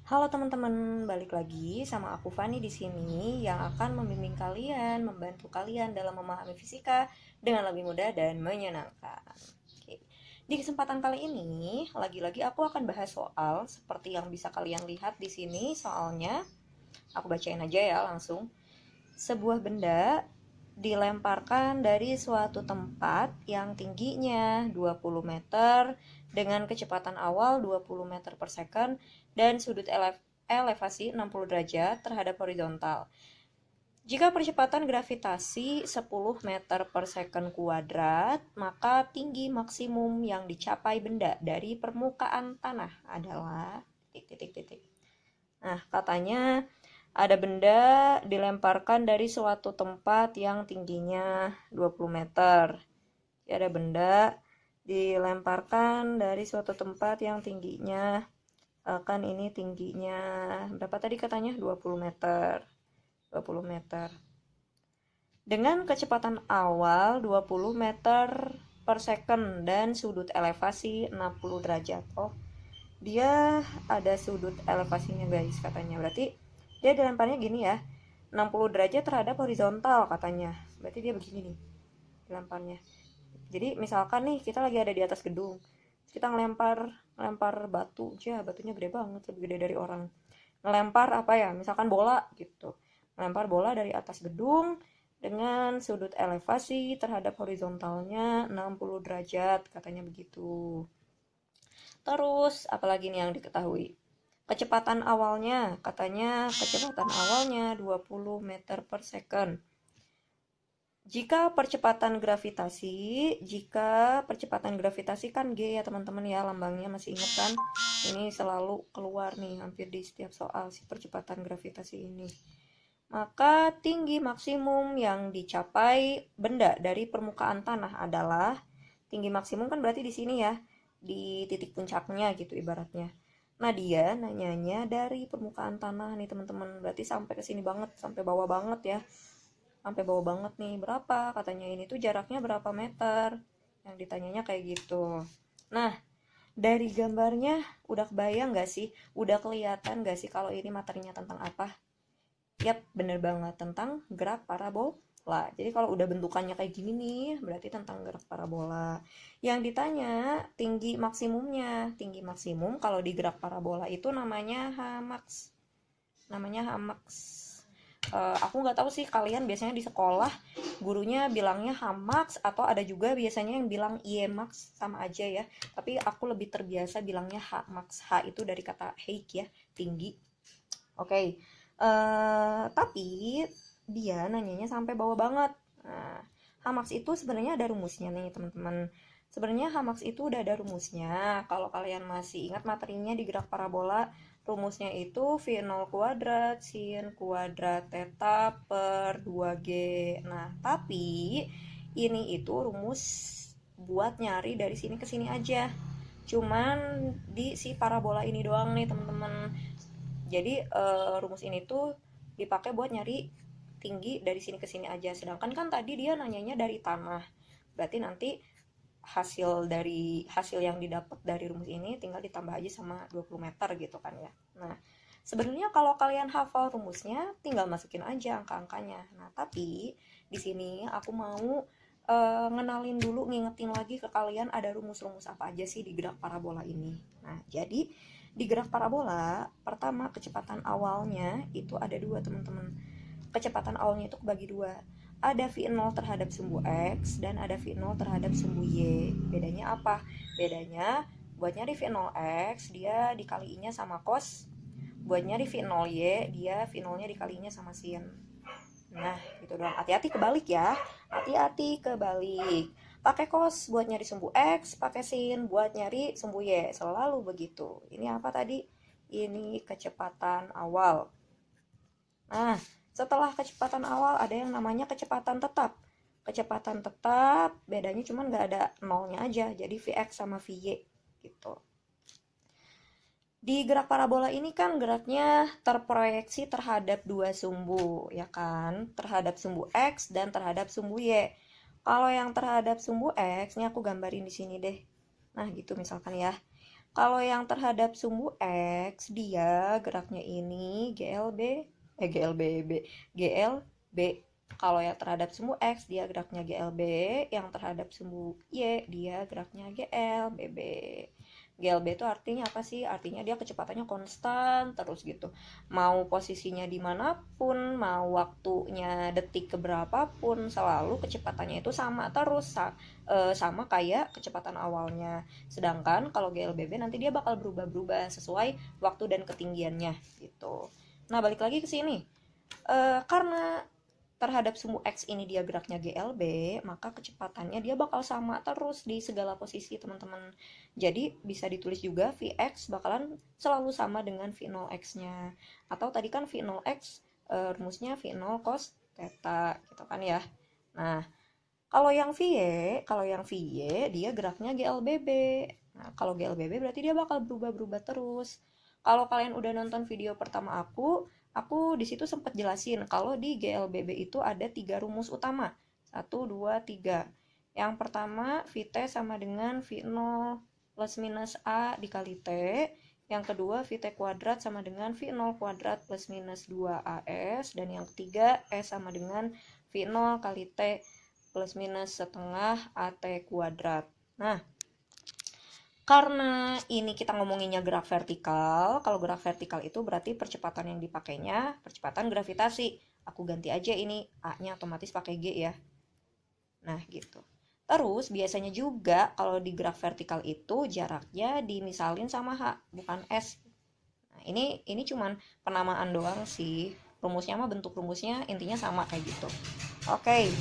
Halo teman-teman, balik lagi sama aku Fani di sini yang akan membimbing kalian, membantu kalian dalam memahami fisika dengan lebih mudah dan menyenangkan. Oke. Di kesempatan kali ini, lagi-lagi aku akan bahas soal seperti yang bisa kalian lihat di sini. Soalnya, aku bacain aja ya langsung. Sebuah benda dilemparkan dari suatu tempat yang tingginya 20 meter dengan kecepatan awal 20 meter per second dan sudut elevasi 60 derajat terhadap horizontal. Jika percepatan gravitasi 10 meter per second kuadrat, maka tinggi maksimum yang dicapai benda dari permukaan tanah adalah titik titik titik. Nah, katanya ada benda dilemparkan dari suatu tempat yang tingginya 20 meter. Jadi ada benda dilemparkan dari suatu tempat yang tingginya kan ini tingginya berapa tadi katanya 20 meter. 20 meter. Dengan kecepatan awal 20 meter per second dan sudut elevasi 60 derajat. Oh, dia ada sudut elevasinya guys katanya. Berarti dia dilemparnya gini ya, 60 derajat terhadap horizontal katanya. Berarti dia begini nih dilemparnya. Jadi misalkan nih kita lagi ada di atas gedung, kita ngelempar batu aja, batunya gede banget, lebih gede dari orang. Ngelempar apa ya, misalkan bola gitu, ngelempar bola dari atas gedung dengan sudut elevasi terhadap horizontalnya 60 derajat katanya begitu. Terus, apalagi nih yang diketahui? Kecepatan awalnya, katanya kecepatan awalnya 20 meter per second. Jika percepatan gravitasi kan G ya teman-teman ya, lambangnya masih ingat kan? Ini selalu keluar nih hampir di setiap soal si percepatan gravitasi ini. Maka tinggi maksimum yang dicapai benda dari permukaan tanah adalah tinggi maksimum kan berarti di sini ya, di titik puncaknya gitu ibaratnya. Nah, dia nanyanya dari permukaan tanah nih teman-teman. Berarti sampai ke sini banget, sampai bawah banget ya. Sampai bawah banget nih. Berapa? Katanya ini tuh jaraknya berapa meter? Yang ditanyanya kayak gitu. Nah, dari gambarnya udah kebayang gak sih? Udah kelihatan gak sih kalau ini materinya tentang apa? Yap, bener banget tentang gerak parabola. Jadi kalau udah bentukannya kayak gini nih, berarti tentang gerak parabola. Yang ditanya tinggi maksimumnya. Tinggi maksimum kalau di gerak parabola itu namanya H max. Namanya H max. Aku nggak tahu sih kalian biasanya di sekolah gurunya bilangnya H max atau ada juga biasanya yang bilang Y max, sama aja ya. Tapi aku lebih terbiasa bilangnya H max. H itu dari kata height ya, tinggi. Oke, tapi dia nanyanya sampai bawah banget. Nah, Hamax itu sebenarnya ada rumusnya nih teman-teman. Sebenarnya Hamax itu udah ada rumusnya. Kalau kalian masih ingat materinya di gerak parabola, rumusnya itu V0 kuadrat sin kuadrat theta per 2G. Nah, tapi ini itu rumus buat nyari dari sini ke sini aja. Cuman di si parabola ini doang nih teman-teman. Jadi rumus ini tuh dipakai buat nyari tinggi dari sini ke sini aja. Sedangkan kan tadi dia nanyanya dari tanah. Berarti nanti hasil yang didapat dari rumus ini tinggal ditambah aja sama 20 meter gitu kan ya. Nah, sebenarnya kalau kalian hafal rumusnya tinggal masukin aja angka-angkanya. Nah, tapi di sini aku mau ngenalin dulu, ngingetin lagi ke kalian ada rumus-rumus apa aja sih di gerak parabola ini. Nah, jadi di gerak parabola, pertama kecepatan awalnya itu ada dua teman-teman. Kecepatan awalnya itu kebagi dua. Ada V0 terhadap sumbu X dan ada V0 terhadap sumbu Y. Bedanya apa? Bedanya buat nyari V0X dia dikaliinnya sama cos. Buat nyari V0Y dia V0-nya dikaliinnya sama sin. Nah, gitu doang. Hati-hati kebalik ya. Hati-hati kebalik. Pakai cos buat nyari sumbu X, pakai sin buat nyari sumbu Y. Selalu begitu. Ini apa tadi? Ini kecepatan awal. Nah, setelah kecepatan awal ada yang namanya kecepatan tetap. Kecepatan tetap bedanya cuma nggak ada nolnya aja. Jadi Vx sama Vy gitu. Di gerak parabola ini kan geraknya terproyeksi terhadap dua sumbu, ya kan? Terhadap sumbu X dan terhadap sumbu Y. Kalau yang terhadap sumbu X, ini aku gambarin di sini deh. Nah, gitu misalkan ya. Kalau yang terhadap sumbu X, dia geraknya ini GLB. Kalau yang terhadap sumbu X, dia geraknya GLB. Yang terhadap sumbu Y, dia geraknya GLBB. GLB itu artinya apa sih? Artinya dia kecepatannya konstan terus gitu. Mau posisinya dimanapun, mau waktunya detik keberapapun, selalu kecepatannya itu sama terus, sama kayak kecepatan awalnya. Sedangkan kalau GLBB nanti dia bakal berubah-berubah sesuai waktu dan ketinggiannya gitu. Nah, balik lagi ke sini. Karena terhadap sumbu X ini dia geraknya GLB, maka kecepatannya dia bakal sama terus di segala posisi, teman-teman. Jadi bisa ditulis juga Vx bakalan selalu sama dengan V0x-nya. Atau tadi kan V0x rumusnya V0 cos theta gitu kan ya. Nah, kalau yang VY dia geraknya GLBB. Nah, kalau GLBB berarti dia bakal berubah-berubah terus. Kalau kalian udah nonton video pertama aku di situ sempat jelasin kalau di GLBB itu ada 3 rumus utama. 1, 2, 3. Yang pertama, Vt sama dengan V0 plus minus A dikali T. Yang kedua, Vt kuadrat sama dengan V0 kuadrat plus minus 2AS. Dan yang ketiga, S sama dengan V0 kali T plus minus setengah AT kuadrat. Nah, karena ini kita ngomonginnya gerak vertikal, kalau gerak vertikal itu berarti percepatan yang dipakainya percepatan gravitasi. Aku ganti aja ini A-nya otomatis pakai G ya. Nah, gitu. Terus biasanya juga kalau di gerak vertikal itu jaraknya dimisalin sama H, bukan S. Nah, ini cuman penamaan doang sih. Rumusnya mah bentuk rumusnya intinya sama kayak gitu. Oke.